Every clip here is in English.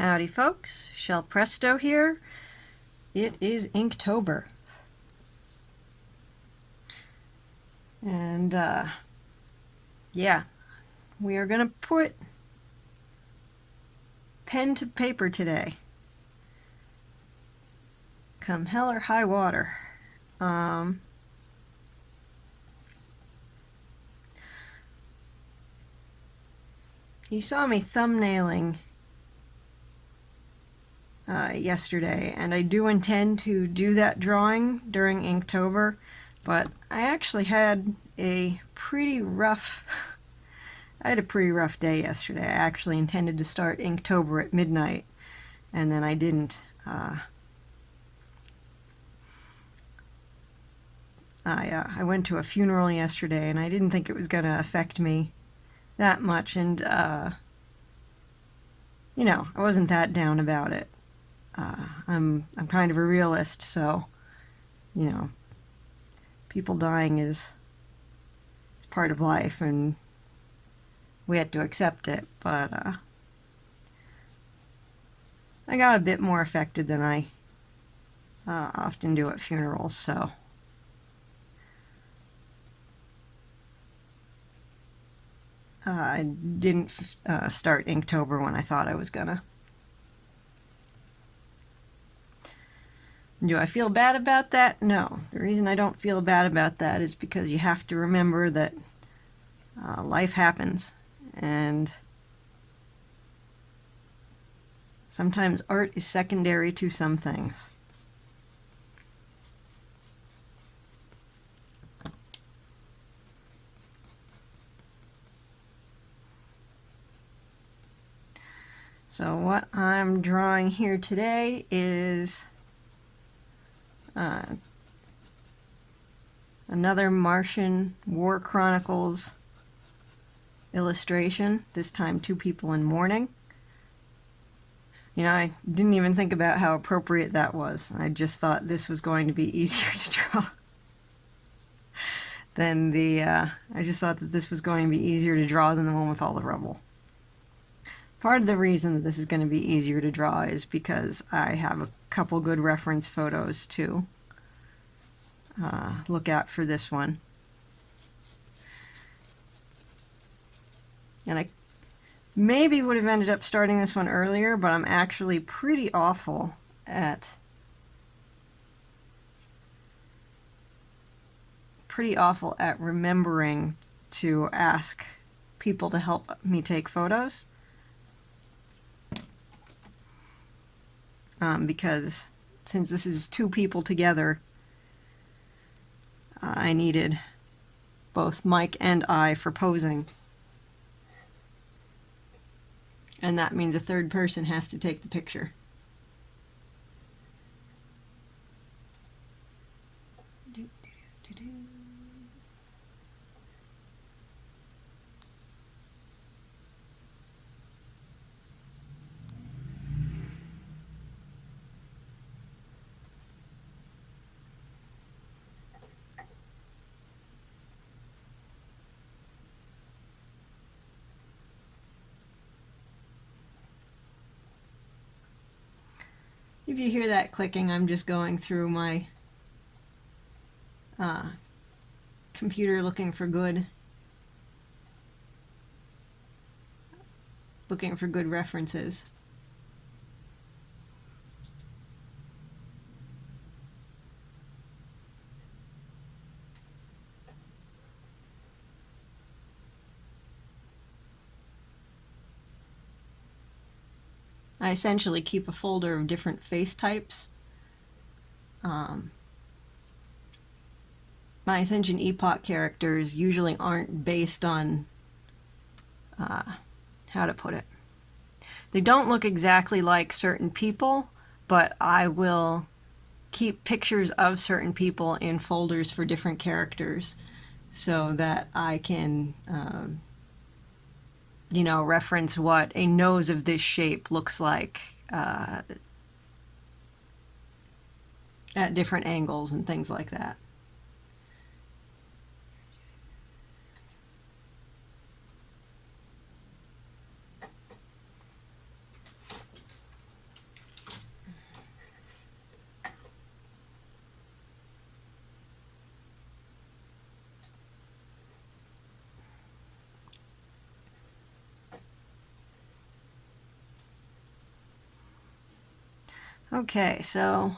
Howdy folks, Shell Presto here. It is Inktober. And yeah, we are gonna put pen to paper today. Come hell or high water. You saw me thumbnailing yesterday, and I do intend to do that drawing during Inktober, but I actually had a pretty rough day yesterday. I actually intended to start Inktober at midnight, and then I didn't. I went to a funeral yesterday, and I didn't think it was going to affect me that much, and you know, I wasn't that down about it. I'm kind of a realist, so you know, people dying is part of life, and we had to accept it. But I got a bit more affected than I often do at funerals, so I didn't start Inktober when I thought I was gonna. Do I feel bad about that? No. The reason I don't feel bad about that is because you have to remember that life happens, and sometimes art is secondary to some things. So what I'm drawing here today is another Martian War Chronicles illustration, this time two people in mourning. You know, I didn't even think about how appropriate that was. I just thought this was going to be easier to draw than I just thought that this was going to be easier to draw than the one with all the rubble. Part of the reason that this is going to be easier to draw is because I have a couple good reference photos to look at for this one. And I maybe would have ended up starting this one earlier, but I'm actually pretty awful at remembering to ask people to help me take photos. Because since this is two people together, I needed both Mike and I for posing. And that means a third person has to take the picture. If you hear that clicking, I'm just going through my computer looking for good references. I essentially keep a folder of different face types. My Ascension Epoch characters usually aren't based on, how to put it. They don't look exactly like certain people, but I will keep pictures of certain people in folders for different characters so that I can you know, reference what a nose of this shape looks like at different angles and things like that. Okay, so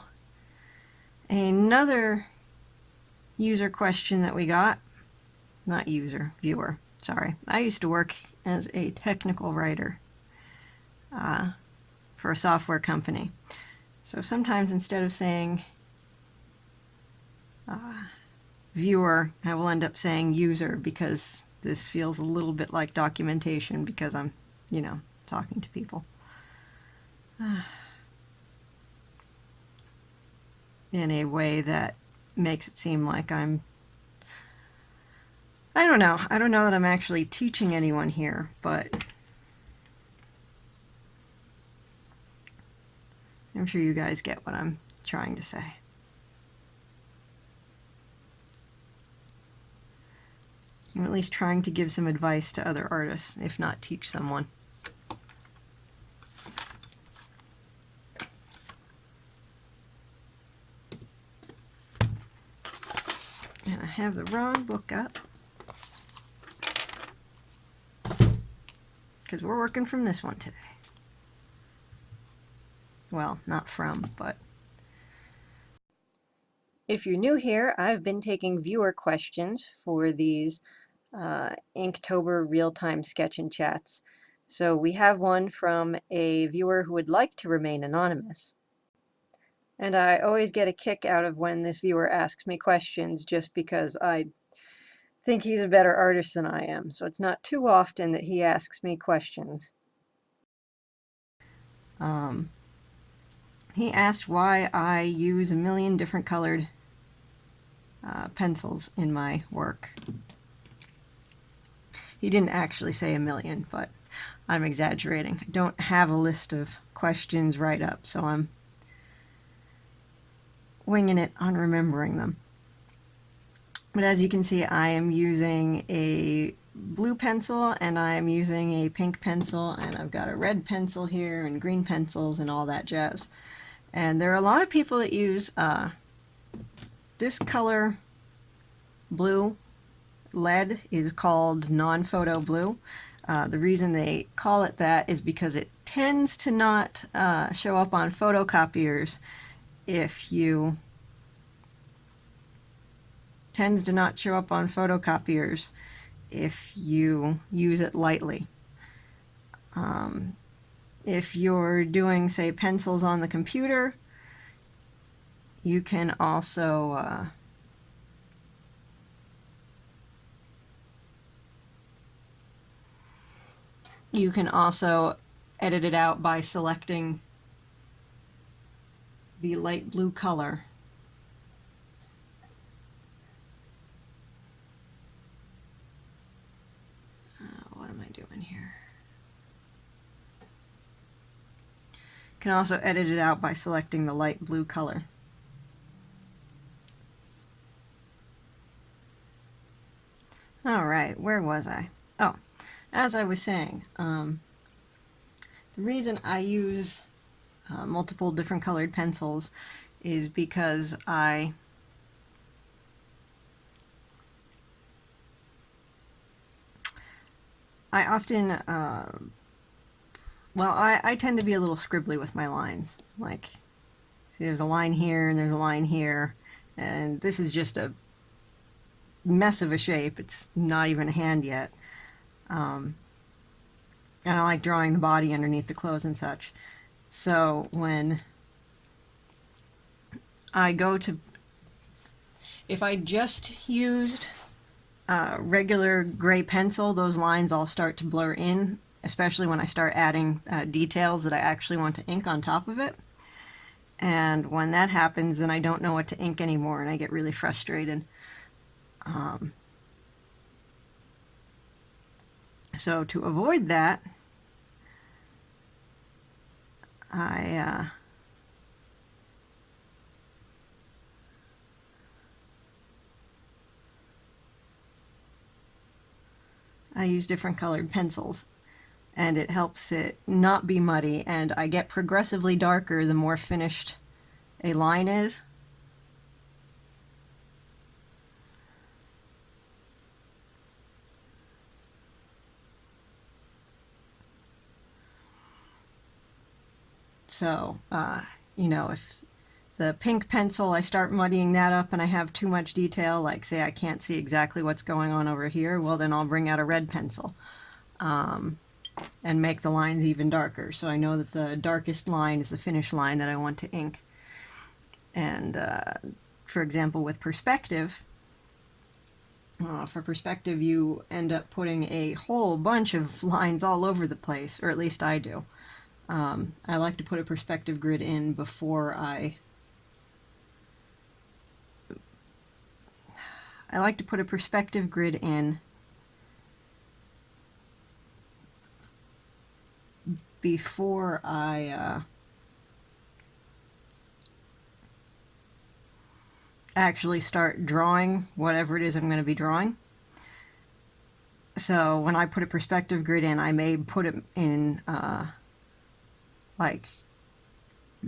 another user question that we got, not user, viewer, sorry. I used to work as a technical writer for a software company. So sometimes instead of saying viewer, I will end up saying user because this feels a little bit like documentation because I'm, you know, talking to people. In a way that makes it seem like I don't know that I'm actually teaching anyone here, but I'm sure you guys get what I'm trying to say. I'm at least trying to give some advice to other artists, if not teach someone. And I have the wrong book up, because we're working from this one today. Well, not from, but... If you're new here, I've been taking viewer questions for these Inktober real-time sketch and chats. So we have one from a viewer who would like to remain anonymous. And I always get a kick out of when this viewer asks me questions just because I think he's a better artist than I am. So it's not too often that he asks me questions. He asked why I use a million different colored pencils in my work. He didn't actually say a million, but I'm exaggerating. I don't have a list of questions right up, so I'm winging it on remembering them. But as you can see, I am using a blue pencil and I am using a pink pencil, and I've got a red pencil here and green pencils and all that jazz. And there are a lot of people that use this color blue. Lead is called non-photo blue. The reason they call it that is because it tends to not show up on photocopiers if you use it lightly. If you're doing, say, pencils on the computer, you can also edit it out by selecting the light blue color. What am I doing here? You can also edit it out by selecting the light blue color. Alright, where was I? Oh, as I was saying, the reason I use multiple different colored pencils is because I often, I tend to be a little scribbly with my lines. Like, see, there's a line here and there's a line here, and this is just a mess of a shape. It's not even a hand yet. And I like drawing the body underneath the clothes and such. So when I go to, if I just used regular gray pencil, those lines all start to blur in, especially when I start adding details that I actually want to ink on top of it. And when that happens, then I don't know what to ink anymore, and I get really frustrated. So to avoid that, I use different colored pencils, and it helps it not be muddy, and I get progressively darker the more finished a line is. So you know, if the pink pencil, I start muddying that up and I have too much detail, like say I can't see exactly what's going on over here, well then I'll bring out a red pencil and make the lines even darker. So I know that the darkest line is the finish line that I want to ink. And for example, with perspective, for perspective you end up putting a whole bunch of lines all over the place, or at least I do. I like to put a perspective grid in before I like to put a perspective grid in before I actually start drawing whatever it is I'm going to be drawing. So when I put a perspective grid in, I may put it in like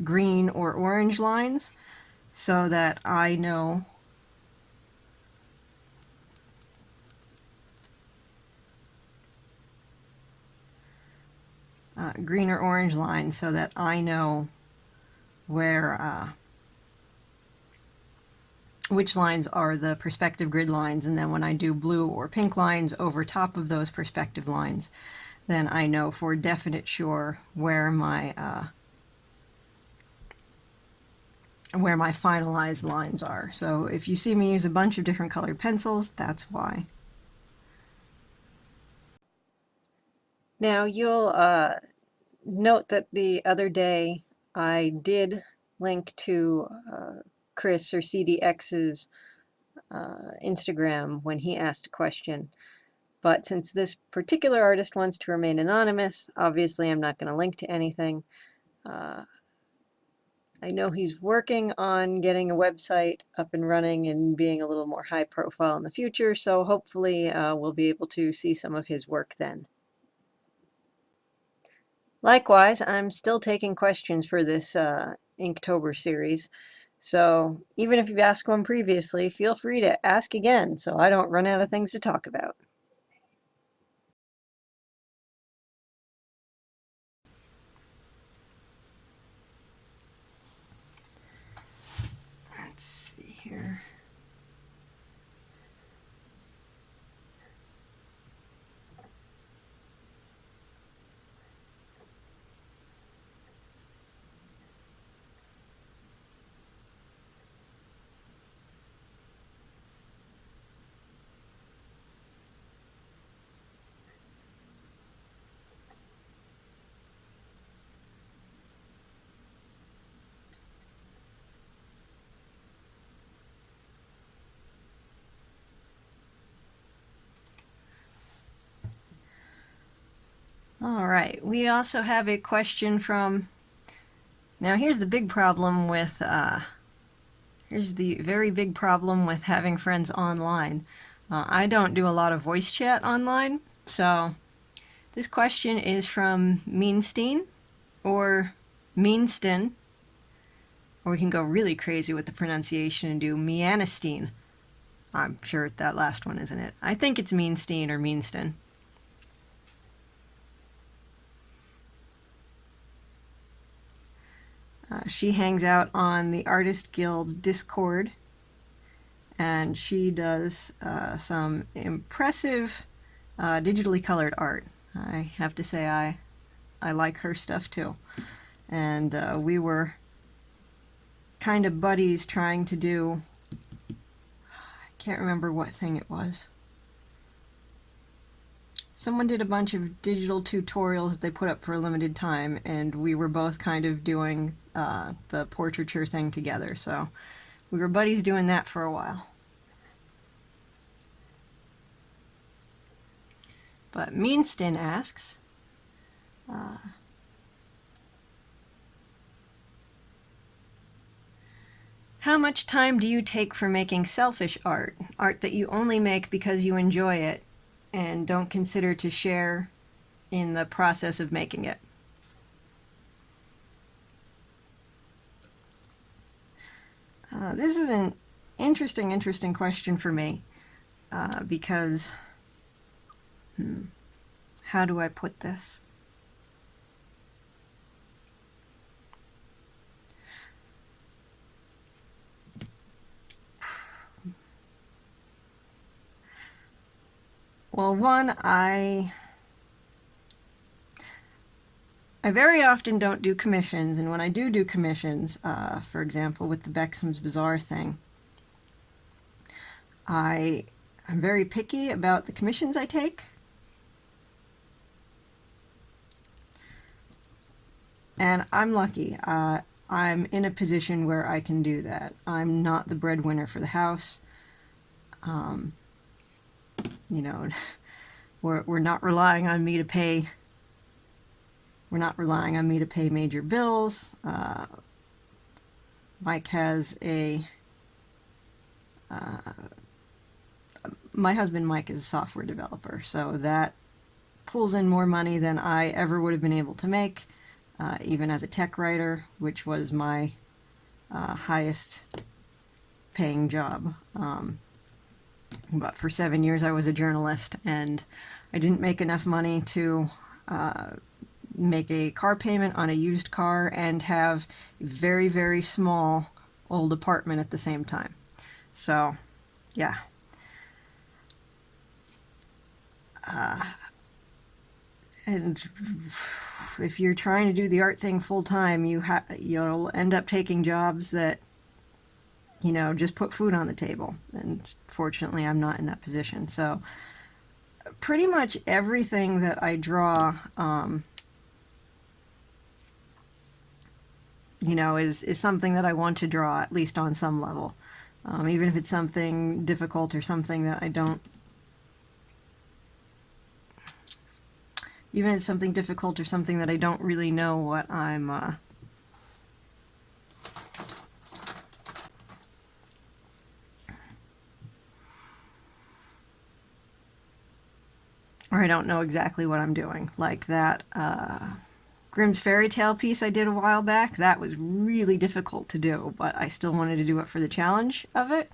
green or orange lines so that I know green or orange lines so that I know where which lines are the perspective grid lines, and then when I do blue or pink lines over top of those perspective lines, then I know for definite sure where my finalized lines are. So if you see me use a bunch of different colored pencils, that's why. Now you'll note that the other day I did link to Chris or CDX's Instagram when he asked a question. But since this particular artist wants to remain anonymous, obviously I'm not going to link to anything. I know he's working on getting a website up and running and being a little more high profile in the future, so hopefully we'll be able to see some of his work then. Likewise, I'm still taking questions for this Inktober series, so even if you've asked one previously, feel free to ask again so I don't run out of things to talk about. Let's see here. All right, we also have a question from, now here's the big problem with, here's the very big problem with having friends online. I don't do a lot of voice chat online, so this question is from Meanstin, or Meanstin, or we can go really crazy with the pronunciation and do Meanstin. I'm sure that last one isn't it. I think it's Meanstin or Meanstin. She hangs out on the Artist Guild Discord, and she does some impressive digitally colored art. I have to say I like her stuff too. And we were kind of buddies trying to do, I can't remember what thing it was. Someone did a bunch of digital tutorials that they put up for a limited time, and we were both kind of doing the portraiture thing together, so we were buddies doing that for a while. But Meanstin asks, how much time do you take for making selfish art? Art that you only make because you enjoy it and don't consider to share in the process of making it? This is an interesting question for me because, how do I put this? Well, one, I very often don't do commissions, and when I do commissions, for example, with the Beckhams Bazaar thing, I'm very picky about the commissions I take. And I'm lucky. I'm in a position where I can do that. I'm not the breadwinner for the house. You know, we're not relying on me to pay. We're not relying on me to pay major bills. Mike has my husband Mike is a software developer, so that pulls in more money than I ever would have been able to make, even as a tech writer, which was my highest paying job. But for 7 years I was a journalist, and I didn't make enough money to make a car payment on a used car and have a very, very small old apartment at the same time. So, yeah. And if you're trying to do the art thing full time, you'll end up taking jobs that, you know, just put food on the table. And fortunately, I'm not in that position. So pretty much everything that I draw, you know, is something that I want to draw, at least on some level. Even if it's something difficult or something that I don't, even if it's something difficult or something that I don't really know what I'm, or I don't know exactly what I'm doing. Like that Grimm's Fairy Tale piece I did a while back, that was really difficult to do, but I still wanted to do it for the challenge of it.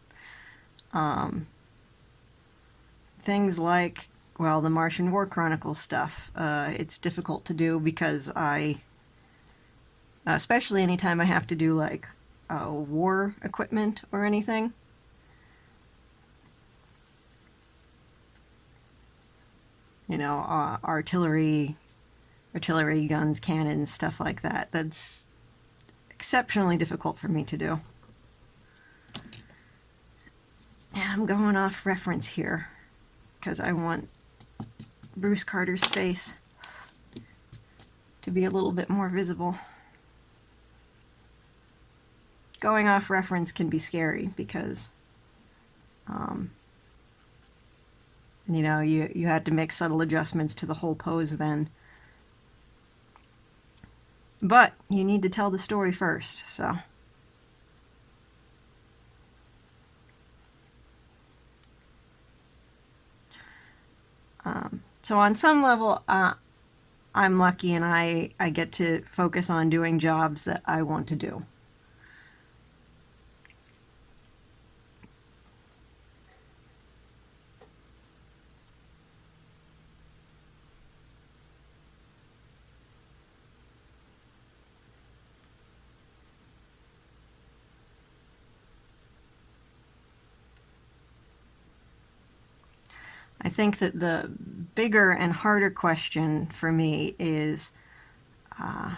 Things like, well, the Martian War Chronicles stuff, it's difficult to do because especially anytime I have to do like war equipment or anything. You know, artillery guns, cannons, stuff like that. That's exceptionally difficult for me to do. And I'm going off reference here because I want Bruce Carter's face to be a little bit more visible. Going off reference can be scary because, you know, you had to make subtle adjustments to the whole pose then. But you need to tell the story first, so. So on some level, I'm lucky and I get to focus on doing jobs that I want to do. I think that the bigger and harder question for me is how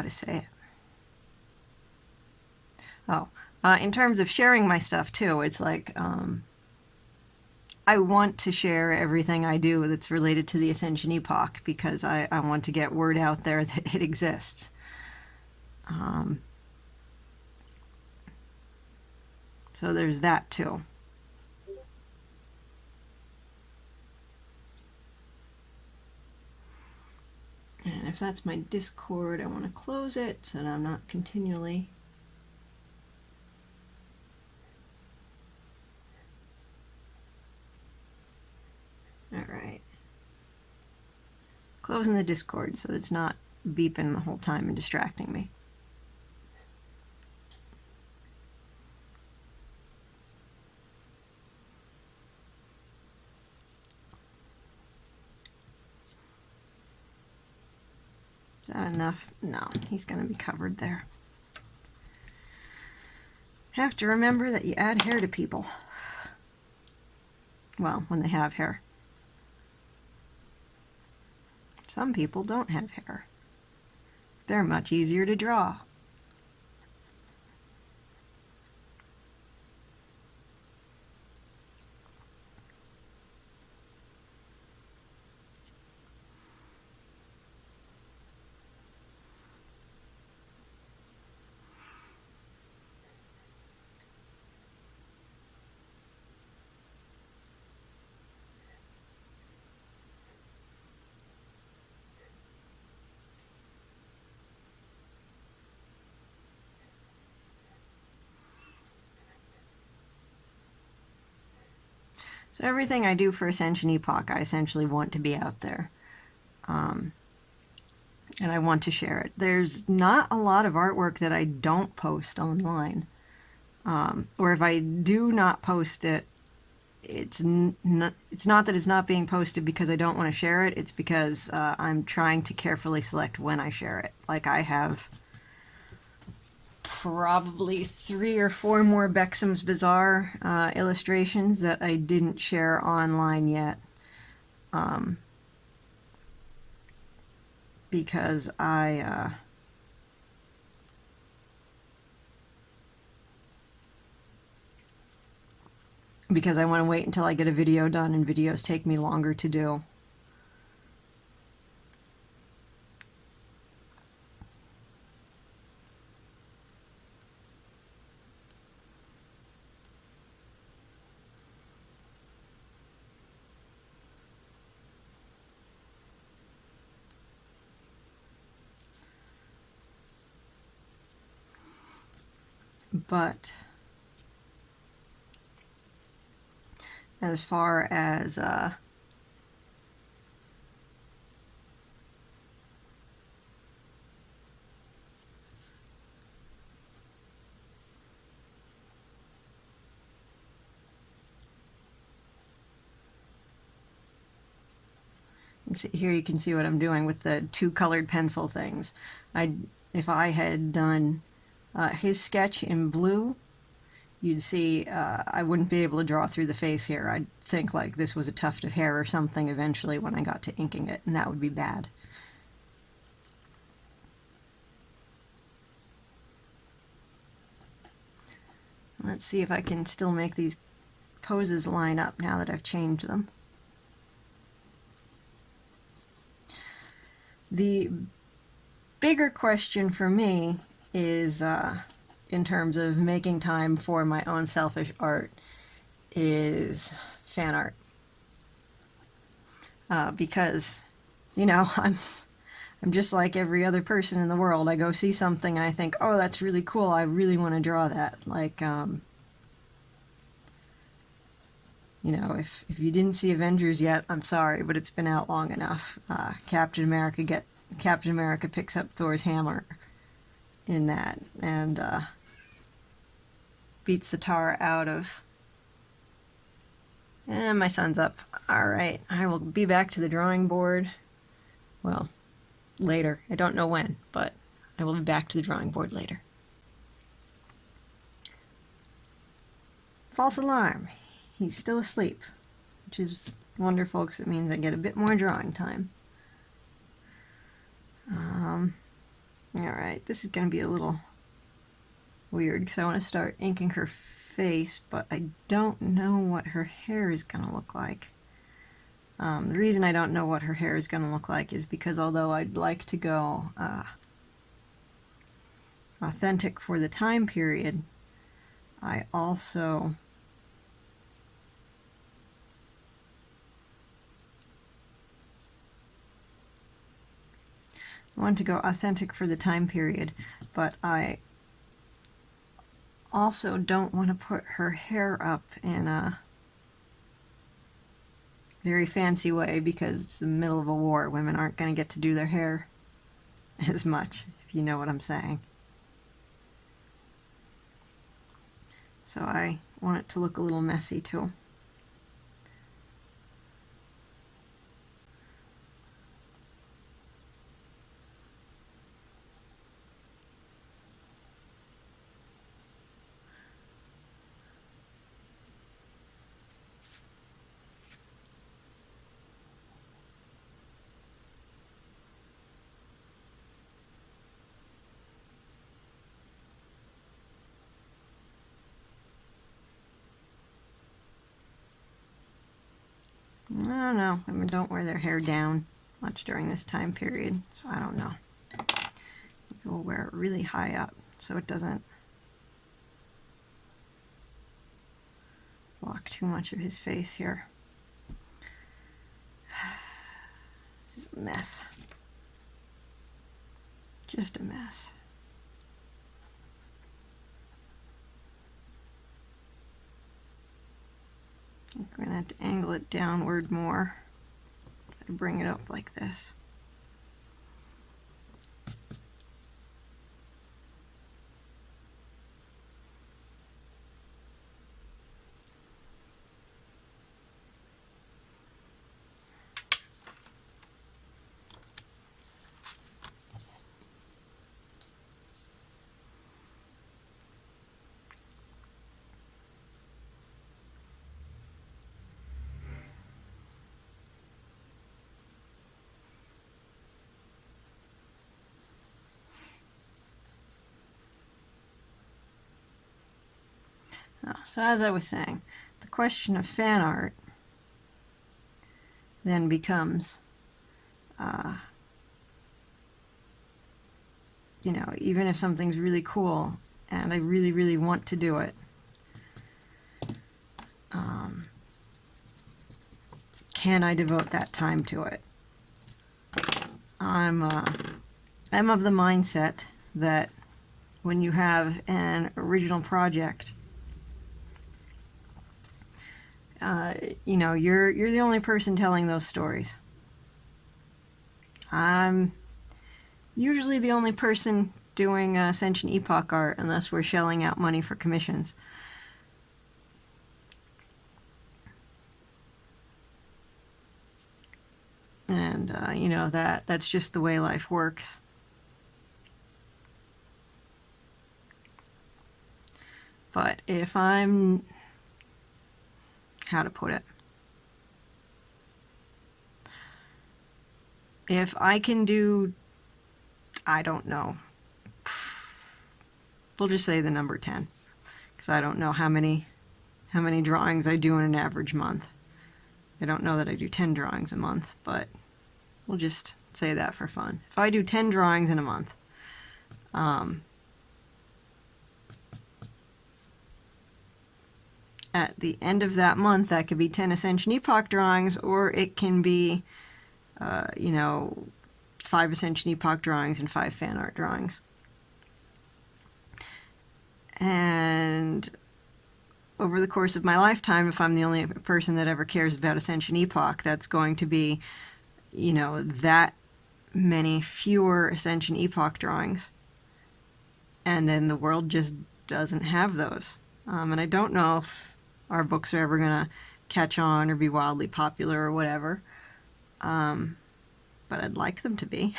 to say it. Oh, in terms of sharing my stuff too, it's like I want to share everything I do that's related to the Ascension Epoch because I want to get word out there that it exists. So there's that too. And if that's my Discord, I want to close it so that I'm not continually. Alright. Closing the Discord so it's not beeping the whole time and distracting me. Is that enough? No, he's going to be covered there. Have to remember that you add hair to people. Well, when they have hair. Some people don't have hair. They're much easier to draw. So everything I do for Ascension Epoch, I essentially want to be out there. And I want to share it. There's not a lot of artwork that I don't post online. Or if I do not post it, it's not that it's not being posted because I don't want to share it. It's because I'm trying to carefully select when I share it. Like I have probably 3 or 4 more Beckhams Bazaar illustrations that I didn't share online yet. Because I want to wait until I get a video done, and videos take me longer to do. But as far as here you can see what I'm doing with the 2 colored pencil things. If I had done his sketch in blue, you'd see I wouldn't be able to draw through the face here. I'd think like this was a tuft of hair or something eventually when I got to inking it, and that would be bad. Let's see if I can still make these poses line up now that I've changed them. The bigger question for me is, in terms of making time for my own selfish art, is fan art. Because, you know, I'm just like every other person in the world. I go see something and I think, oh, that's really cool. I really want to draw that. Like, you know, if you didn't see Avengers yet, I'm sorry, but it's been out long enough. Captain America picks up Thor's hammer in that and beats the tar out of. And my son's up. All right, I will be back to the drawing board. Well, later. I don't know when, but I will be back to the drawing board later. False alarm. He's still asleep, which is wonderful because it means I get a bit more drawing time. Alright, this is going to be a little weird because I want to start inking her face, but I don't know what her hair is going to look like. The reason I don't know what her hair is going to look like is because although I'd like to go authentic for the time period, I also want to go authentic for the time period, but I also don't want to put her hair up in a very fancy way because it's the middle of a war. Women aren't going to get to do their hair as much, if you know what I'm saying. So I want it to look a little messy too. don't know. Women don't wear their hair down much during this time period, so I don't know. People wear it really high up so it doesn't block too much of his face here. This is a mess. Just a mess. I'm going to have to angle it downward more to bring it up like this. So as I was saying, the question of fan art then becomes, you know, even if something's really cool and I really, really want to do it, can I devote that time to it? I'm of the mindset that when you have an original project, you know, you're the only person telling those stories. I'm usually the only person doing Ascension Epoch art unless we're shelling out money for commissions. And you know, that's just the way life works. But if I'm, how to put it, if I can do, I don't know, we'll just say the number 10, because I don't know how many drawings I do in an average month. I don't know that I do 10 drawings a month, but we'll just say that for fun. If I do 10 drawings in a month, at the end of that month, that could be 10 Ascension Epoch drawings, or it can be, you know, 5 Ascension Epoch drawings and 5 fan art drawings. And over the course of my lifetime, if I'm the only person that ever cares about Ascension Epoch, that's going to be, you know, that many fewer Ascension Epoch drawings. And then the world just doesn't have those. And I don't know if our books are ever going to catch on or be wildly popular or whatever. But I'd like them to be.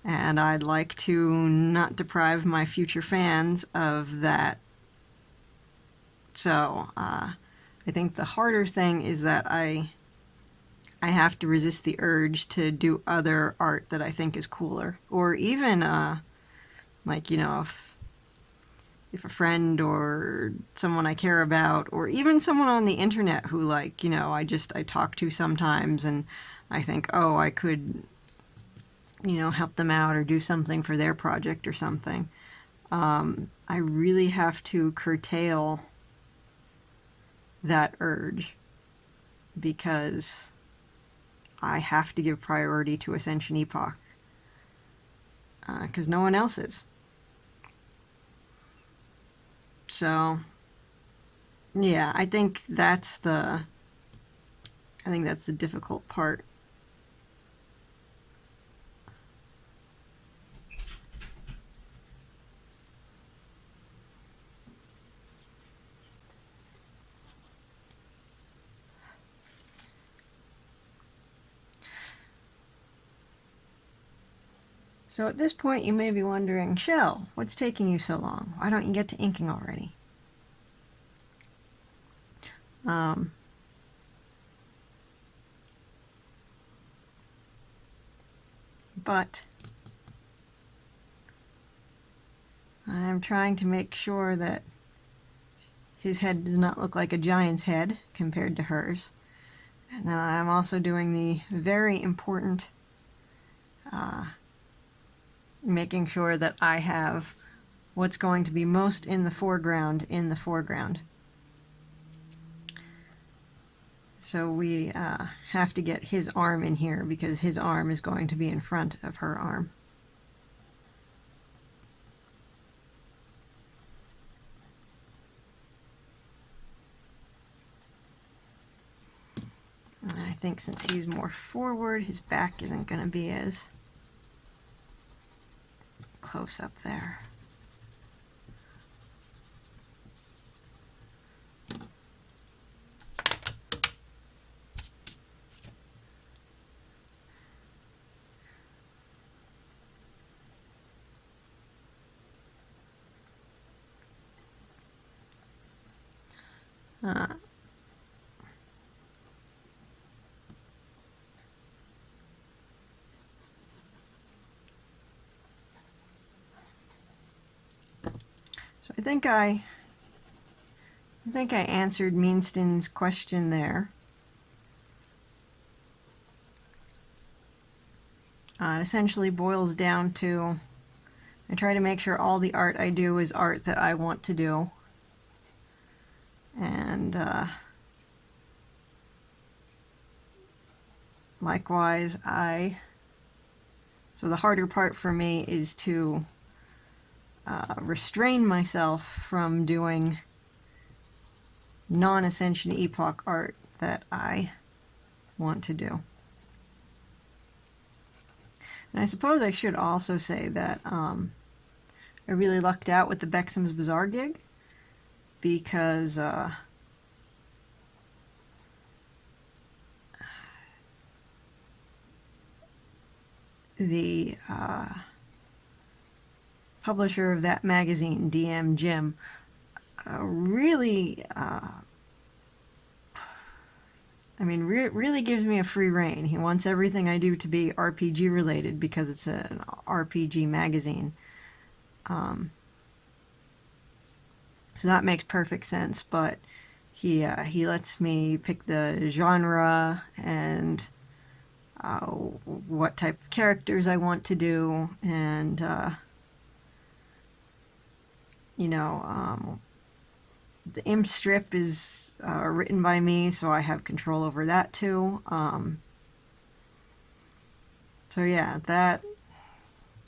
And I'd like to not deprive my future fans of that. So I think the harder thing is that I have to resist the urge to do other art that I think is cooler. Or even, like, you know, if a friend or someone I care about, or even someone on the internet who, like, you know, I talk to sometimes and I think, oh, I could, you know, help them out or do something for their project or something. I really have to curtail that urge because I have to give priority to Ascension Epoch because no one else is. So yeah, I think that's the difficult part. So at this point you may be wondering, Shell, what's taking you so long? Why don't you get to inking already? But I'm trying to make sure that his head does not look like a giant's head compared to hers. And then I'm also doing the very important making sure that I have what's going to be most in the foreground in the foreground. So we have to get his arm in here because his arm is going to be in front of her arm. And I think since he's more forward, his back isn't going to be as close up there. So I think I answered Meanstin's question there. It essentially boils down to I try to make sure all the art I do is art that I want to do. And likewise, so the harder part for me is to restrain myself from doing non-Ascension Epoch art that I want to do. And I suppose I should also say that I really lucked out with the Beckhams Bazaar gig because the publisher of that magazine, DM Jim, really really gives me a free rein. He wants everything I do to be RPG related because it's an RPG magazine. So that makes perfect sense, but he lets me pick the genre and what type of characters I want to do, and the imp strip is written by me, so I have control over that too. So yeah, that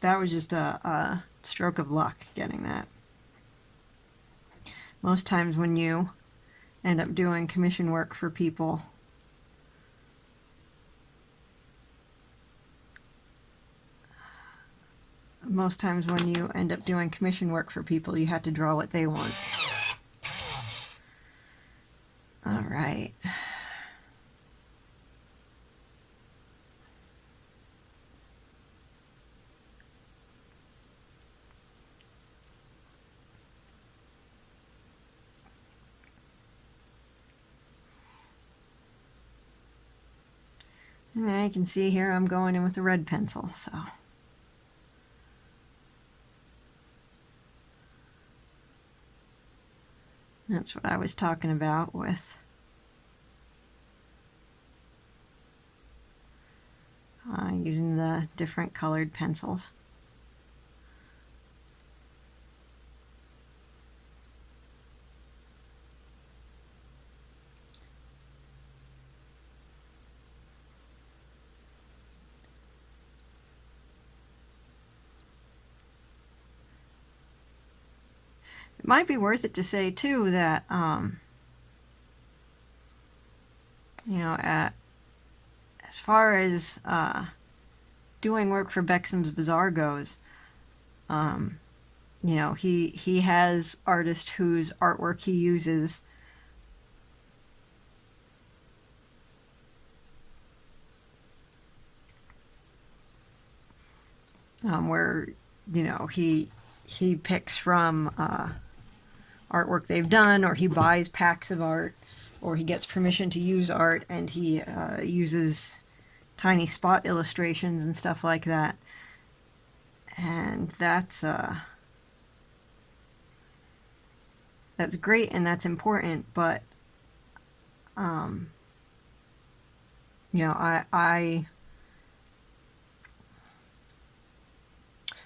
was just a stroke of luck getting that. Most times when you end up doing commission work for people, you have to draw what they want. All right. And now you can see here I'm going in with a red pencil, so. That's what I was talking about with using the different colored pencils. It might be worth it to say too that as far as doing work for Beckhams Bazaar goes, he has artists whose artwork he uses where he picks from artwork they've done, or he buys packs of art, or he gets permission to use art, and he uses tiny spot illustrations and stuff like that. And that's great and that's important, but you know,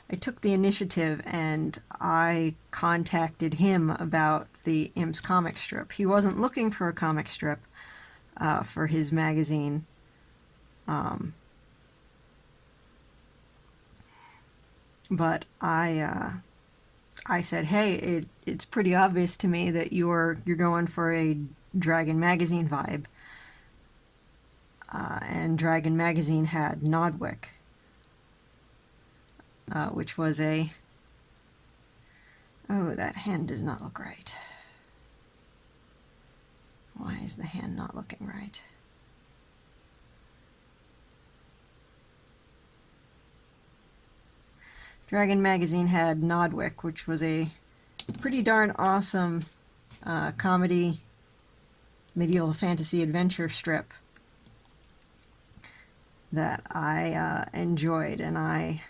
I took the initiative and I contacted him about the Imps comic strip. He wasn't looking for a comic strip for his magazine. But I said, hey, it's pretty obvious to me that you're going for a Dragon magazine vibe. And Dragon magazine had Nodwick, which was a... Oh, that hand does not look right. Why is the hand not looking right? Dragon magazine had Nodwick, which was a pretty darn awesome comedy medieval fantasy adventure strip that I enjoyed, and I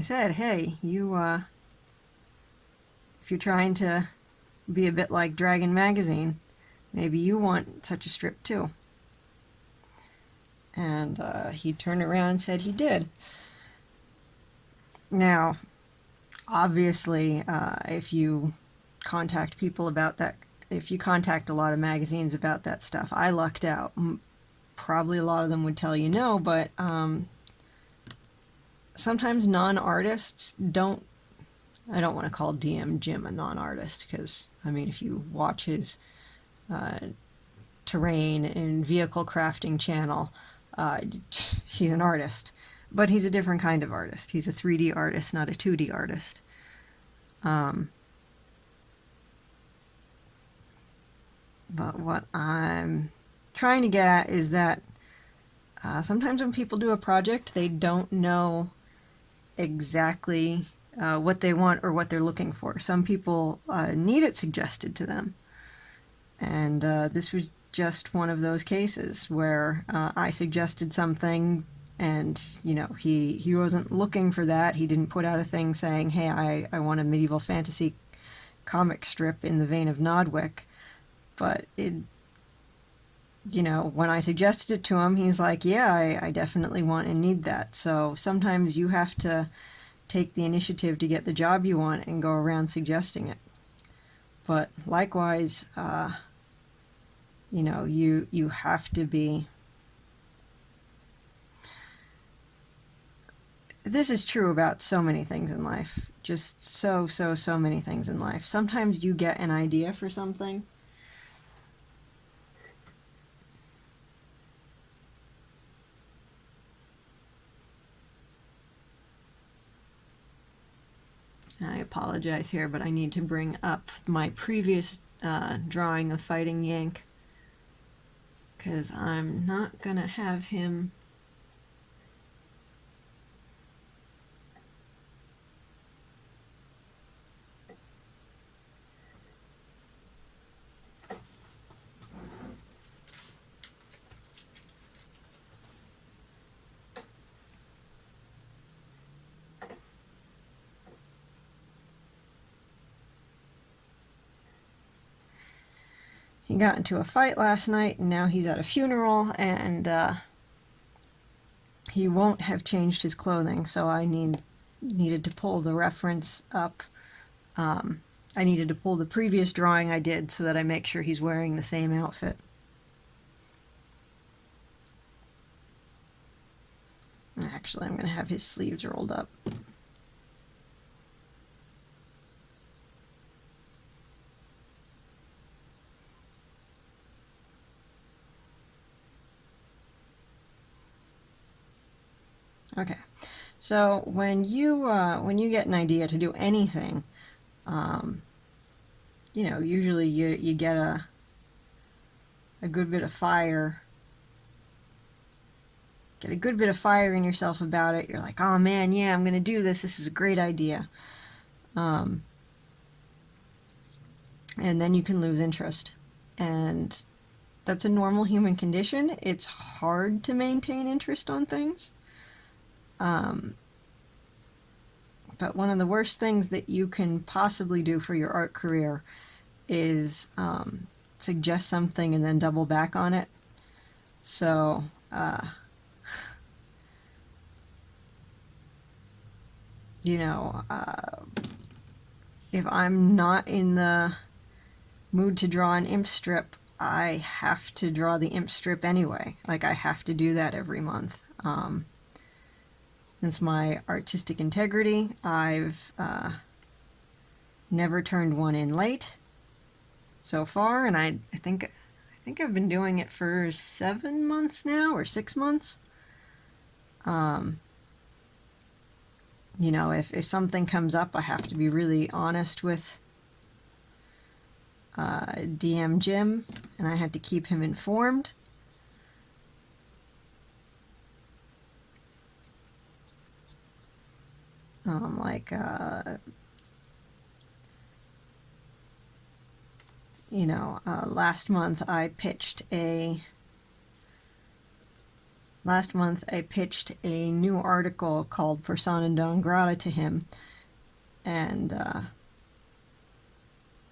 said, hey, you if you're trying to be a bit like Dragon magazine, maybe you want such a strip too. And he turned around and said he did. Now, obviously, if you contact people about that, if you contact a lot of magazines about that stuff, I lucked out. Probably a lot of them would tell you no, but sometimes non-artists don't... I don't want to call DM Jim a non-artist, because, I mean, if you watch his terrain and vehicle crafting channel, he's an artist. But he's a different kind of artist. He's a 3D artist, not a 2D artist. But what I'm trying to get at is that sometimes when people do a project, they don't know exactly what they want or what they're looking for. Some people need it suggested to them. And this was just one of those cases where I suggested something, and, you know, he wasn't looking for that. He didn't put out a thing saying, hey, I want a medieval fantasy comic strip in the vein of Nodwick. But it, you know, when I suggested it to him, he's like, yeah, I definitely want and need that. So sometimes you have to take the initiative to get the job you want and go around suggesting it. But likewise, you know, you have to be... This is true about so many things in life. Just so many things in life. Sometimes you get an idea for something, I apologize here, but I need to bring up my previous drawing of Fighting Yank, because I'm not gonna have him... He got into a fight last night, and now he's at a funeral, and he won't have changed his clothing, so I needed to pull the reference up. I needed to pull the previous drawing I did so that I make sure he's wearing the same outfit. Actually, I'm going to have his sleeves rolled up. Okay, so when you get an idea to do anything, you know, usually you get a good bit of fire. Get a good bit of fire in yourself about it. You're like, oh man, yeah, I'm gonna do this. This is a great idea. And then you can lose interest, and that's a normal human condition. It's hard to maintain interest on things. But one of the worst things that you can possibly do for your art career is suggest something and then double back on it. So, you know, if I'm not in the mood to draw an imp strip, I have to draw the imp strip anyway. Like, I have to do that every month. Since my artistic integrity, I've never turned one in late so far, and I think I've been doing it for 7 months now, or 6 months. You know, if something comes up, I have to be really honest with DM Jim, and I had to keep him informed. You know, last month I pitched a new article called Persona non grata to him, and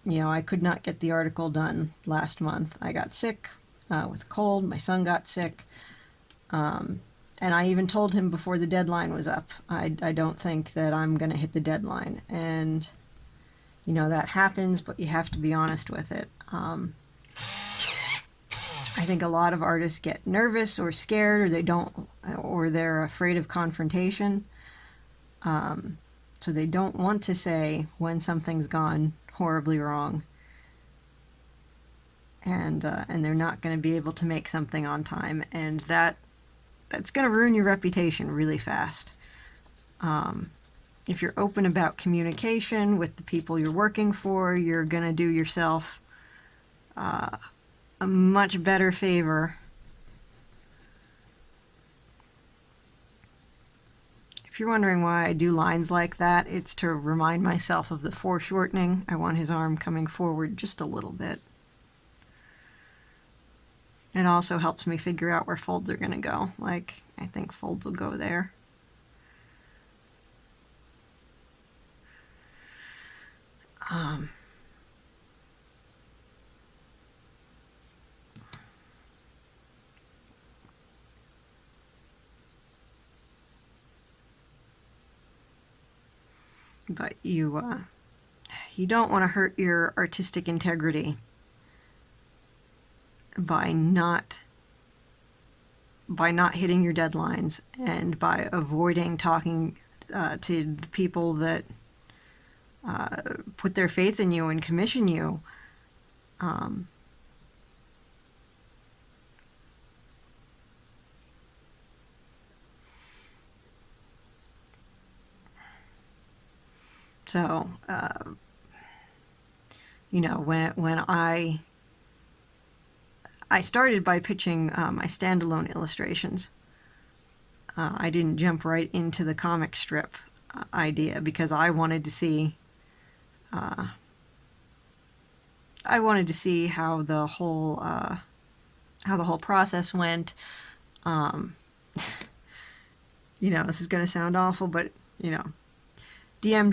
you know, I could not get the article done last month. I got sick with a cold, my son got sick, and I even told him before the deadline was up, I don't think that I'm going to hit the deadline. And, you know, that happens, but you have to be honest with it. I think a lot of artists get nervous or scared, or they're afraid of confrontation. So they don't want to say when something's gone horribly wrong, and they're not going to be able to make something on time, and that's going to ruin your reputation really fast. If you're open about communication with the people you're working for, you're going to do yourself a much better favor. If you're wondering why I do lines like that, it's to remind myself of the foreshortening. I want his arm coming forward just a little bit. It also helps me figure out where folds are going to go. Like, I think folds will go there. But you don't want to hurt your artistic integrity by not hitting your deadlines, and by avoiding talking to the people that put their faith in you and commission you. So, you know, when I started by pitching my standalone illustrations. I didn't jump right into the comic strip idea, because I wanted to see how the whole process went. You know, this is going to sound awful, but, you know, DM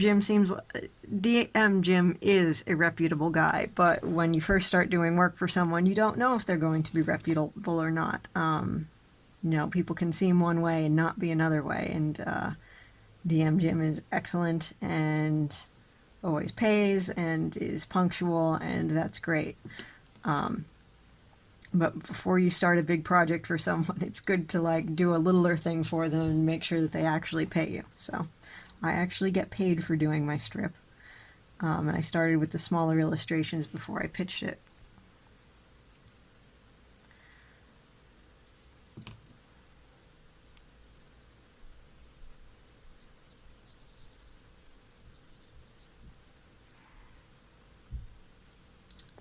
Jim is a reputable guy, but when you first start doing work for someone, you don't know if they're going to be reputable or not. You know, people can seem one way and not be another way, and DM Jim is excellent and always pays and is punctual, and that's great. But before you start a big project for someone, it's good to like do a littler thing for them and make sure that they actually pay you. So I actually get paid for doing my strip. And I started with the smaller illustrations before I pitched it.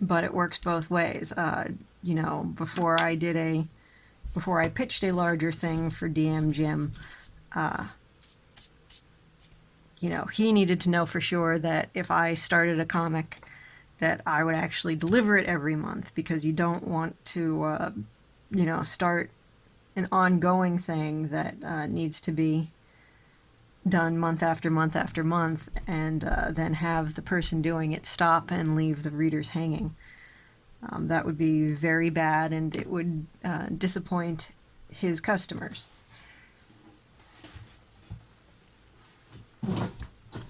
But it works both ways. You know, before I pitched a larger thing for DM Jim, you know, he needed to know for sure that if I started a comic, that I would actually deliver it every month, because you don't want to, you know, start an ongoing thing that needs to be done month after month after month, and then have the person doing it stop and leave the readers hanging. That would be very bad, and it would disappoint his customers.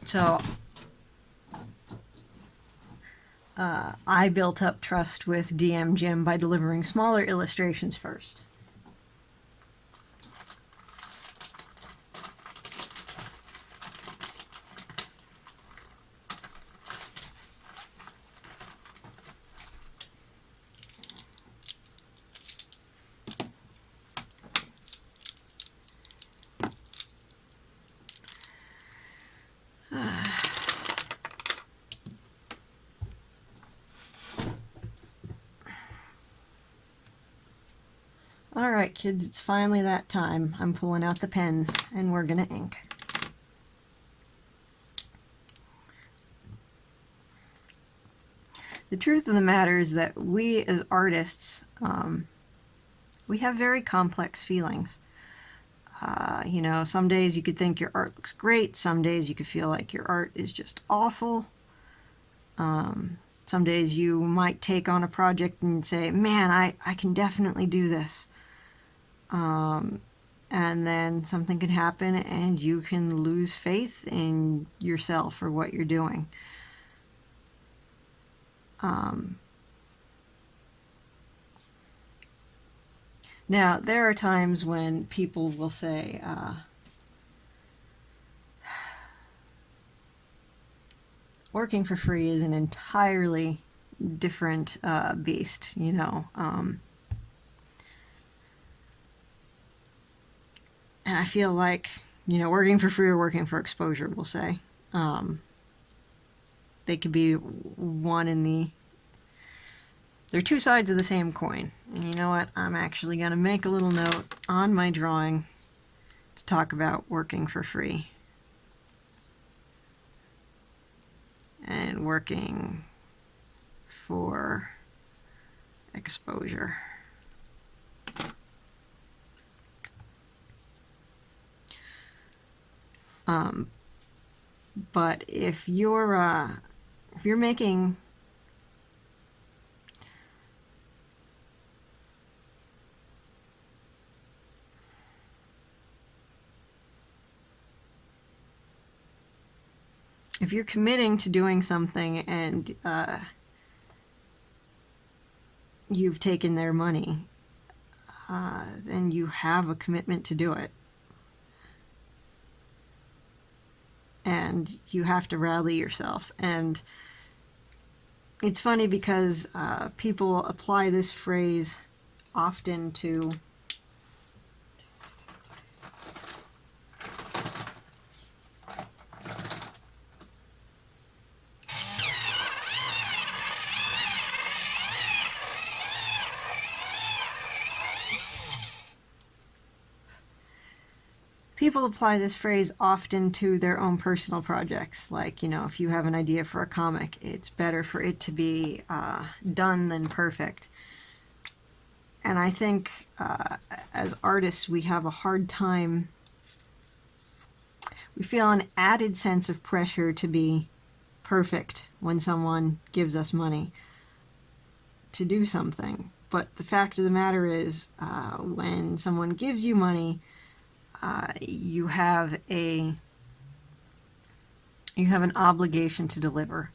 So I built up trust with DM Jim by delivering smaller illustrations first. Alright kids, it's finally that time. I'm pulling out the pens and we're gonna ink. The truth of the matter is that we as artists, we have very complex feelings. You know, some days you could think your art looks great, some days you could feel like your art is just awful. Some days you might take on a project and say, man, I can definitely do this. And then something can happen and you can lose faith in yourself or what you're doing. Now, there are times when people will say, working for free is an entirely different beast, you know. And I feel like, you know, working for free or working for exposure, we'll say. They could be one in the... They're two sides of the same coin. And you know what? I'm actually going to make a little note on my drawing to talk about working for free. And working for exposure. But if you're making if you're committing to doing something and you've taken their money, then you have a commitment to do it. And you have to rally yourself. And it's funny because people apply this phrase often to their own personal projects. Like, you know, if you have an idea for a comic, it's better for it to be done than perfect. And I think as artists, we have a hard time. We feel an added sense of pressure to be perfect when someone gives us money to do something. But the fact of the matter is, when someone gives you money, you have an obligation to deliver,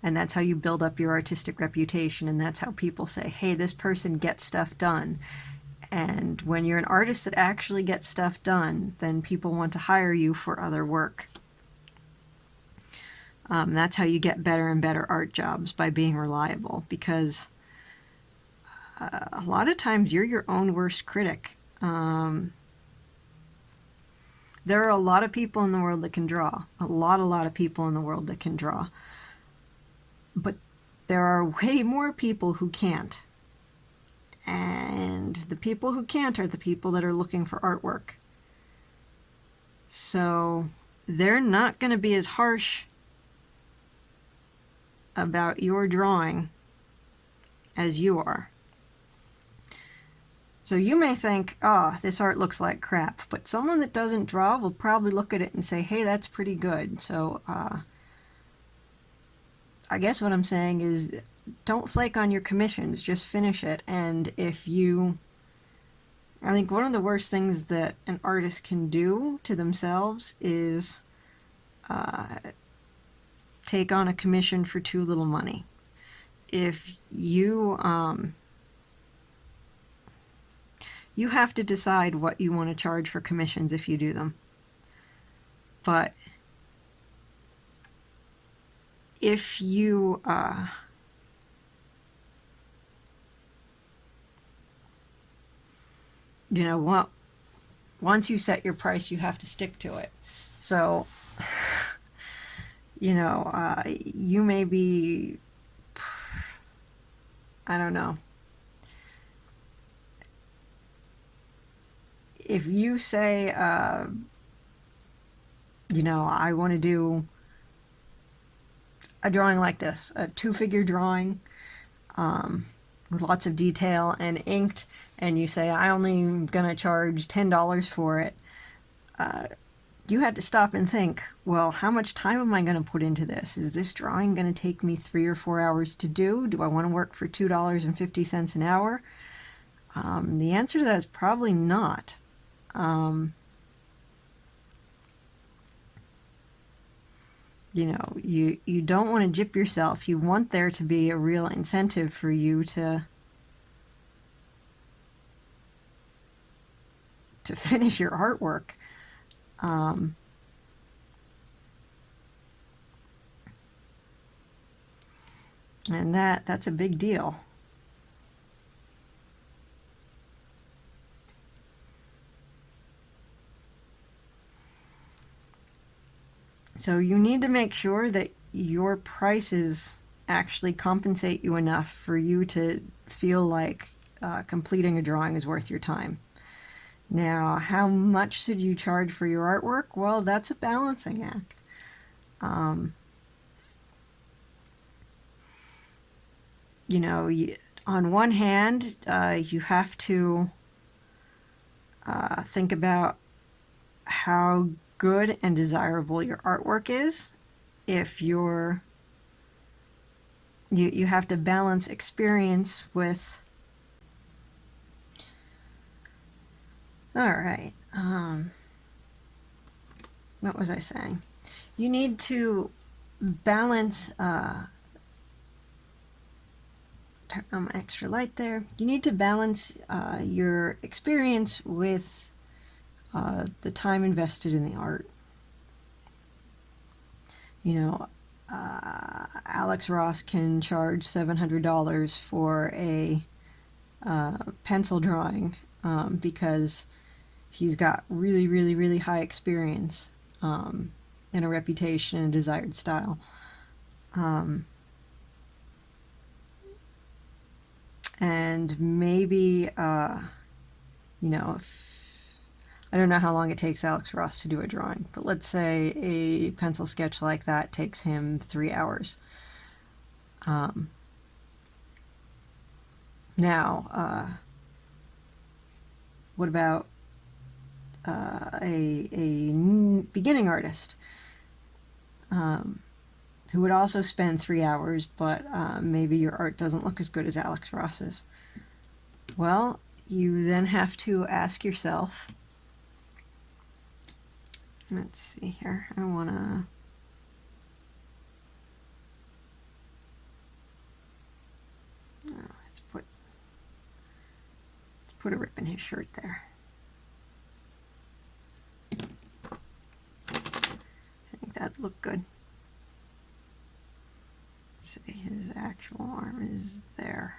and that's how you build up your artistic reputation, and that's how people say, hey, this person gets stuff done. And when you're an artist that actually gets stuff done, then people want to hire you for other work. That's how you get better and better art jobs, by being reliable, because a lot of times you're your own worst critic. There are a lot of people in the world that can draw. A lot of people in the world that can draw. But there are way more people who can't. And the people who can't are the people that are looking for artwork. So they're not going to be as harsh about your drawing as you are. So you may think, oh, this art looks like crap, but someone that doesn't draw will probably look at it and say, hey, that's pretty good. So I guess what I'm saying is, don't flake on your commissions, just finish it. And I think one of the worst things that an artist can do to themselves is take on a commission for too little money. If you you have to decide what you want to charge for commissions if you do them. But if you you know what, once you set your price, you have to stick to it. So you know, you may be, I don't know, if you say you know, I want to do a drawing like this, a 2-figure drawing with lots of detail and inked, and you say, I only am going to charge $10 for it, you had to stop and think, well, how much time am I going to put into this? Is this drawing going to take me 3 or 4 hours to do? Do I want to work for $2.50 an hour? The answer to that is probably not. You know, you don't want to jip yourself. You want there to be a real incentive for you to finish your artwork. And that's a big deal. So you need to make sure that your prices actually compensate you enough for you to feel like completing a drawing is worth your time. Now, how much should you charge for your artwork? Well, that's a balancing act. You know, on one hand, you have to think about how good and desirable your artwork is. If you have to balance experience with. All right. What was I saying? You need to balance. Turn extra light there. You need to balance your experience with the time invested in the art. You know, Alex Ross can charge $700 for a pencil drawing because he's got really, really, really high experience and a reputation and a desired style. And maybe, you know, I don't know how long it takes Alex Ross to do a drawing, but let's say a pencil sketch like that takes him 3 hours. Now, what about a beginning artist who would also spend 3 hours, but maybe your art doesn't look as good as Alex Ross's? Well, you then have to ask yourself, let's see here, I want to let's put a rip in his shirt there. I think that'd look good. Let's see, his actual arm is there.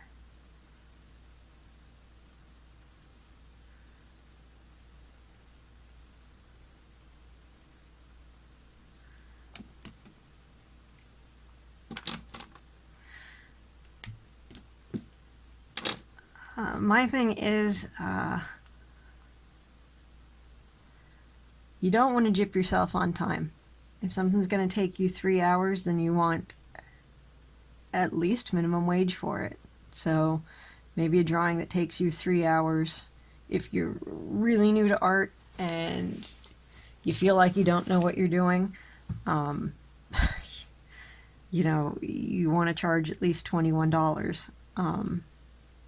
My thing is, you don't want to jip yourself on time. If something's going to take you 3 hours, then you want at least minimum wage for it. So maybe a drawing that takes you 3 hours, if you're really new to art and you feel like you don't know what you're doing, you want to charge at least $21.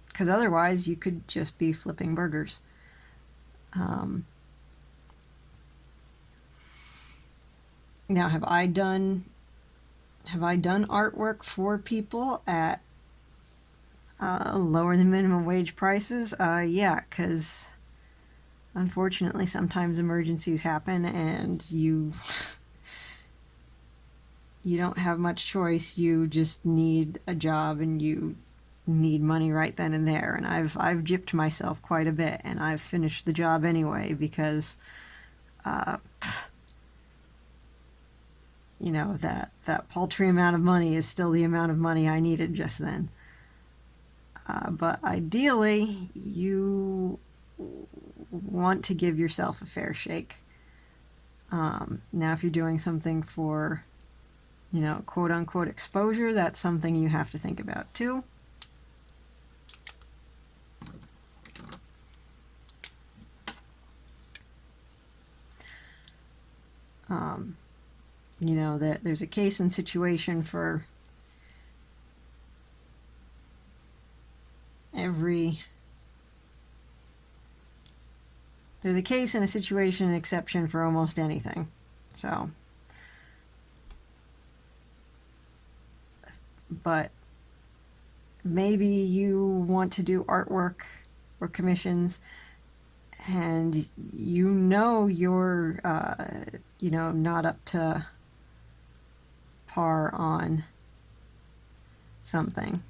Because otherwise you could just be flipping burgers. Now, have I done artwork for people at lower than minimum wage prices? Yeah, because unfortunately sometimes emergencies happen and you don't have much choice. You just need a job and you need money right then and there. And I've gypped myself quite a bit, and I've finished the job anyway because that paltry amount of money is still the amount of money I needed just then. But ideally, you want to give yourself a fair shake. Now, if you're doing something for, quote unquote exposure, that's something you have to think about too. That there's a case and situation for there's a case and a situation and exception for almost anything. So, but maybe you want to do artwork or commissions and you're not up to par on something.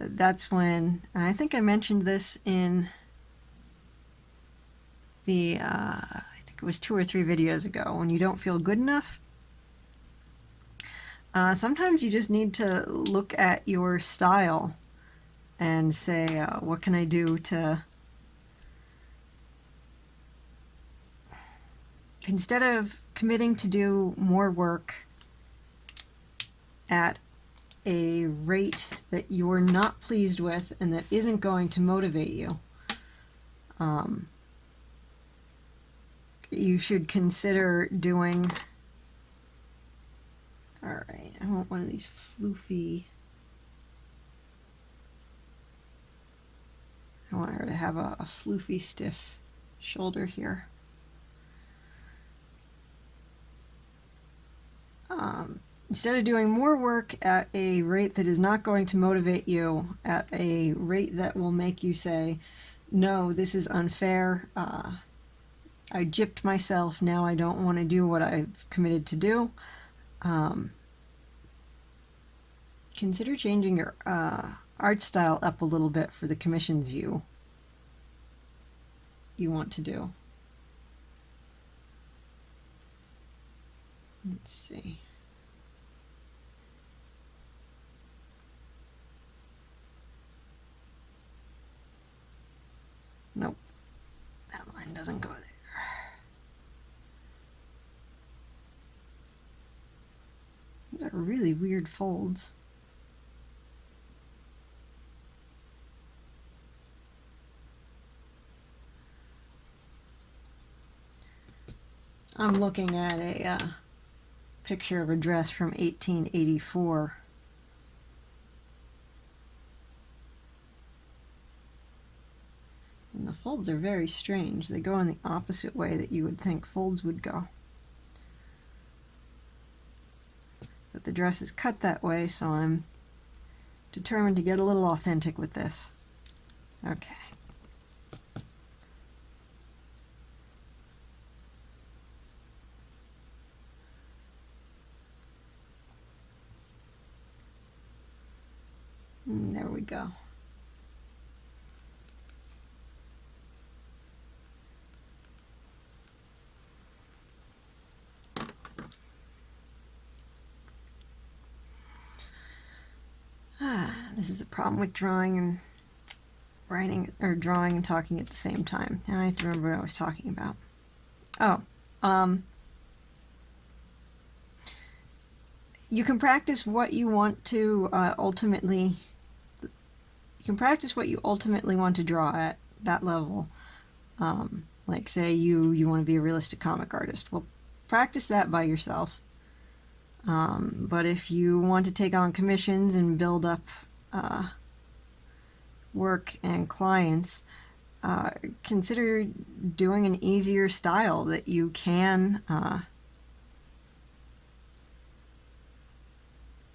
That's when, and I think I mentioned this in I think it was 2 or 3 videos ago, when you don't feel good enough. Sometimes you just need to look at your style and say, what can I do to, instead of committing to do more work at a rate that you're not pleased with and that isn't going to motivate you, you should consider doing, alright, I want one of these floofy, I want her to have a floofy, stiff shoulder here. Instead of doing more work at a rate that is not going to motivate you, at a rate that will make you say, no, this is unfair, I gypped myself, now I don't want to do what I've committed to do, consider changing your art style up a little bit for the commissions you want to do. Let's see. Nope, that line doesn't go there. These are really weird folds. I'm looking at a picture of a dress from 1884. And the folds are very strange. They go in the opposite way that you would think folds would go. But the dress is cut that way, so I'm determined to get a little authentic with this. Okay. And there we go. This is the problem with drawing and writing, or drawing and talking at the same time. Now I have to remember what I was talking about. You can practice what you want to ultimately want to draw at that level. Like say you want to be a realistic comic artist. Well, practice that by yourself. But if you want to take on commissions and build up work and clients, consider doing an easier style that you can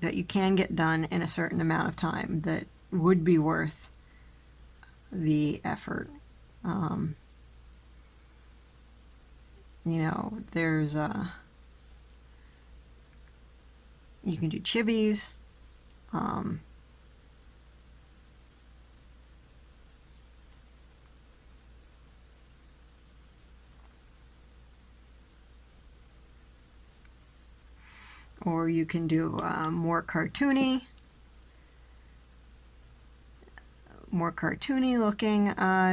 get done in a certain amount of time that would be worth the effort. You know, there's you can do chibis. Or you can do more cartoony looking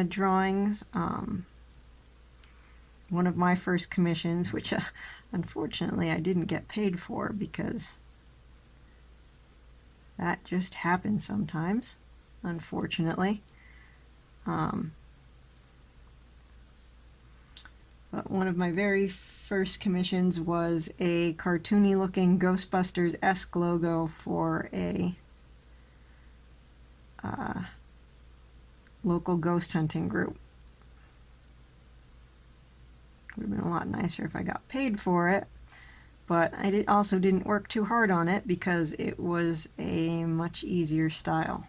drawings. One of my first commissions, which unfortunately I didn't get paid for because that just happens sometimes, unfortunately. But one of my very first commissions was a cartoony looking Ghostbusters-esque logo for a local ghost hunting group. Would have been a lot nicer if I got paid for it, but I also didn't work too hard on it because it was a much easier style.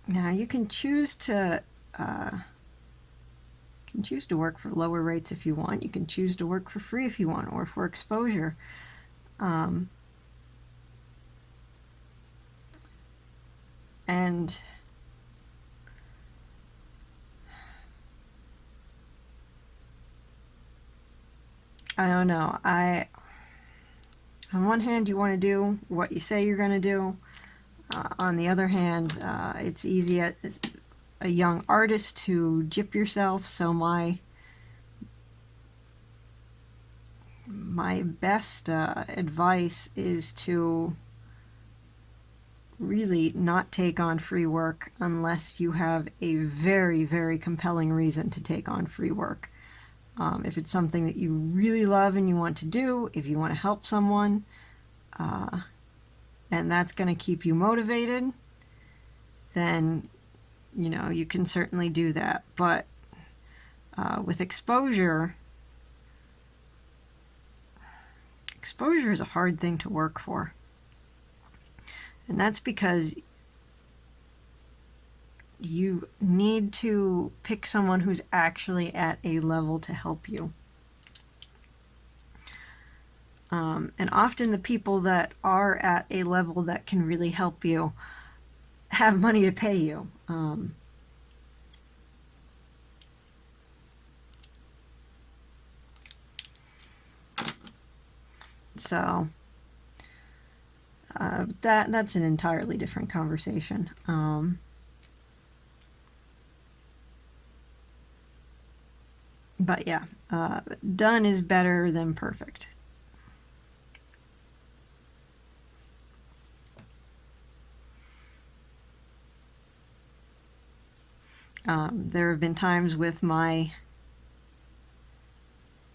Now you can choose to work for lower rates if you want. You can choose to work for free if you want, or for exposure. And I don't know. On one hand, you want to do what you say you're going to do. On the other hand, it's easy as a young artist to gyp yourself, so my best advice is to really not take on free work unless you have a very, very compelling reason to take on free work. If it's something that you really love and you want to do, if you want to help someone, and that's going to keep you motivated, then you know you can certainly do that. But with exposure is a hard thing to work for, and that's because you need to pick someone who's actually at a level to help you. And often the people that are at a level that can really help you have money to pay you. So that's an entirely different conversation. But yeah, done is better than perfect. There have been times with my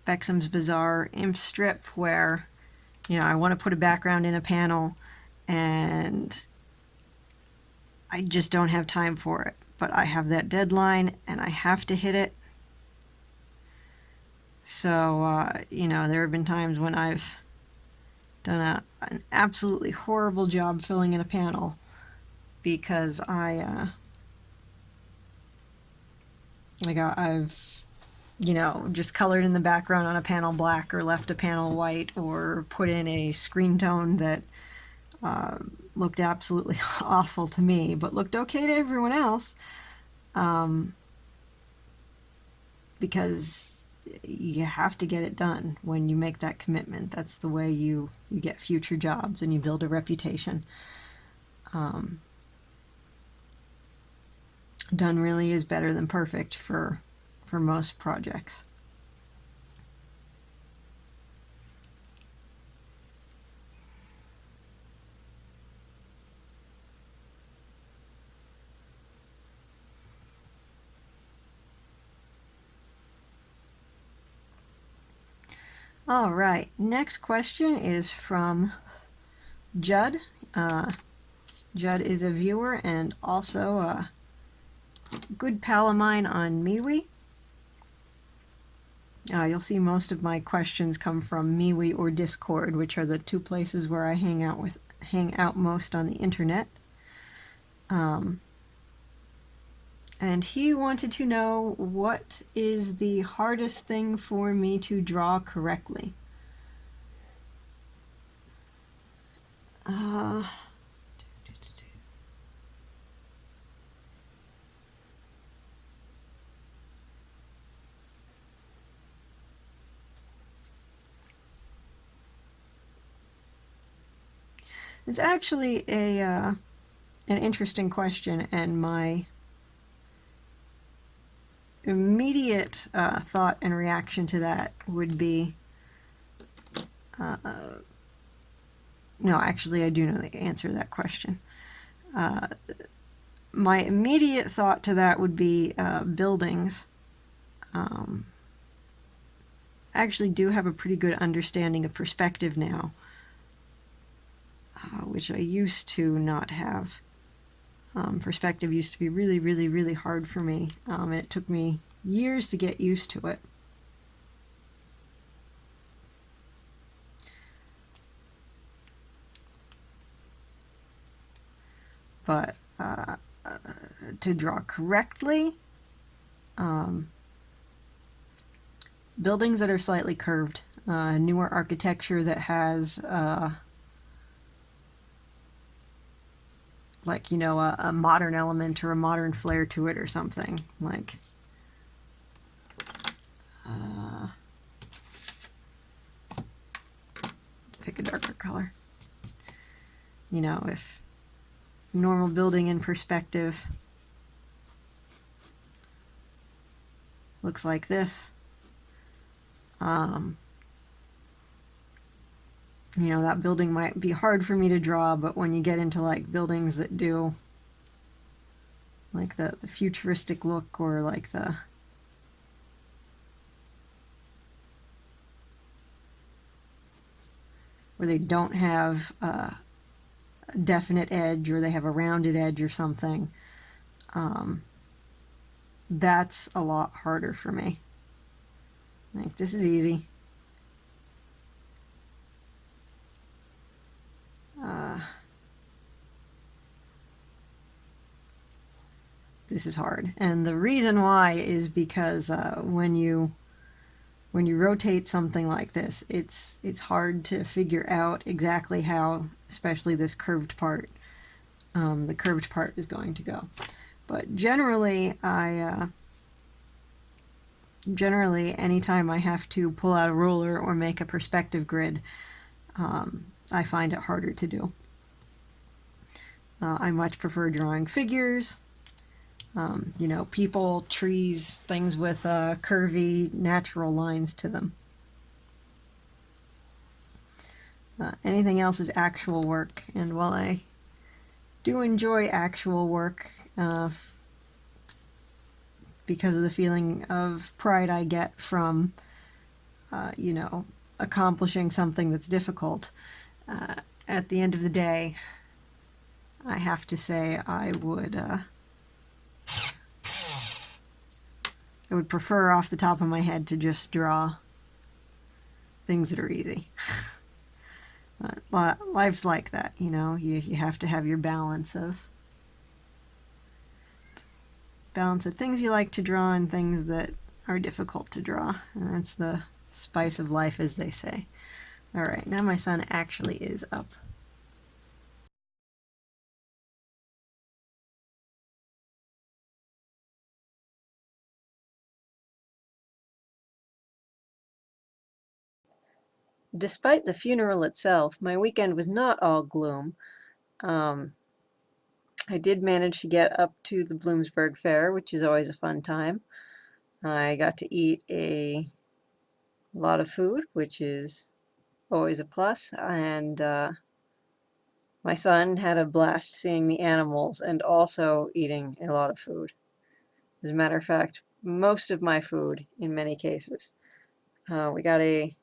Beckhams Bazaar imp strip where, you know, I want to put a background in a panel and I just don't have time for it. But I have that deadline and I have to hit it. So, you know, there have been times when I've done an absolutely horrible job filling in a panel because I've you know, just colored in the background on a panel black or left a panel white or put in a screen tone that looked absolutely awful to me but looked okay to everyone else, because you have to get it done when you make that commitment. That's the way you get future jobs and you build a reputation. Done really is better than perfect for most projects. All right, next question is from Judd. Judd is a viewer and also a good pal of mine on MeWe. You'll see most of my questions come from MeWe or Discord, which are the two places where I hang out most on the internet. And he wanted to know, what is the hardest thing for me to draw correctly? It's actually an interesting question, and my immediate thought and reaction to that would be, no, actually I do know the answer to that question. My immediate thought to that would be buildings. I actually do have a pretty good understanding of perspective now, which I used to not have. Perspective used to be really, really, really hard for me, and it took me years to get used to it. But to draw correctly, buildings that are slightly curved, newer architecture that has like, you know, a modern element or a modern flair to it or something. Like, pick a darker color. You know, if normal building in perspective looks like this, you know, that building might be hard for me to draw, but when you get into like buildings that do like the futuristic look, or like the where they don't have a definite edge, or they have a rounded edge or something, that's a lot harder for me. Like, this is easy. This is hard, and the reason why is because when you rotate something like this, it's hard to figure out exactly how, especially this curved part, the curved part is going to go. But generally, anytime I have to pull out a ruler or make a perspective grid, I find it harder to do. I much prefer drawing figures, you know, people, trees, things with curvy, natural lines to them. Anything else is actual work, and while I do enjoy actual work because of the feeling of pride I get from, you know, accomplishing something that's difficult, at the end of the day, I have to say I would prefer off the top of my head to just draw things that are easy. Life's like that, you know. You have to have your balance of things you like to draw and things that are difficult to draw. And that's the spice of life, as they say. Alright, now my sun actually is up. Despite the funeral itself, my weekend was not all gloom. I did manage to get up to the Bloomsburg Fair, which is always a fun time. I got to eat a lot of food, which is always a plus, and my son had a blast seeing the animals and also eating a lot of food. As a matter of fact, most of my food in many cases. We got a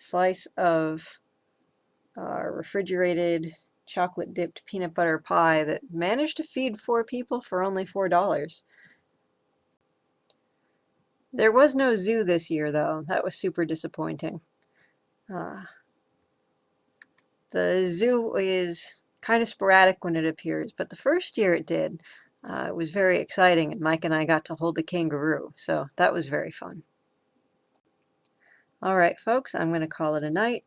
slice of refrigerated chocolate dipped peanut butter pie that managed to feed 4 people for only $4. There was no zoo this year, though. That was super disappointing. The zoo is kind of sporadic when it appears, but the first year it did, it was very exciting, and Mike and I got to hold a kangaroo, so that was very fun. Alright folks, I'm going to call it a night.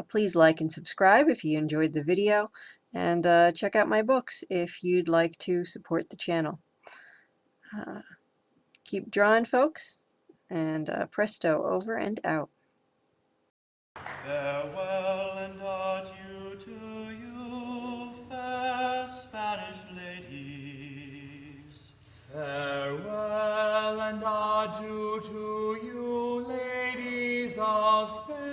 Please like and subscribe if you enjoyed the video, and check out my books if you'd like to support the channel. Keep drawing, folks, and presto over and out. Farewell and adieu to you, fair Spanish ladies. Farewell and adieu to you, ladies of Spain.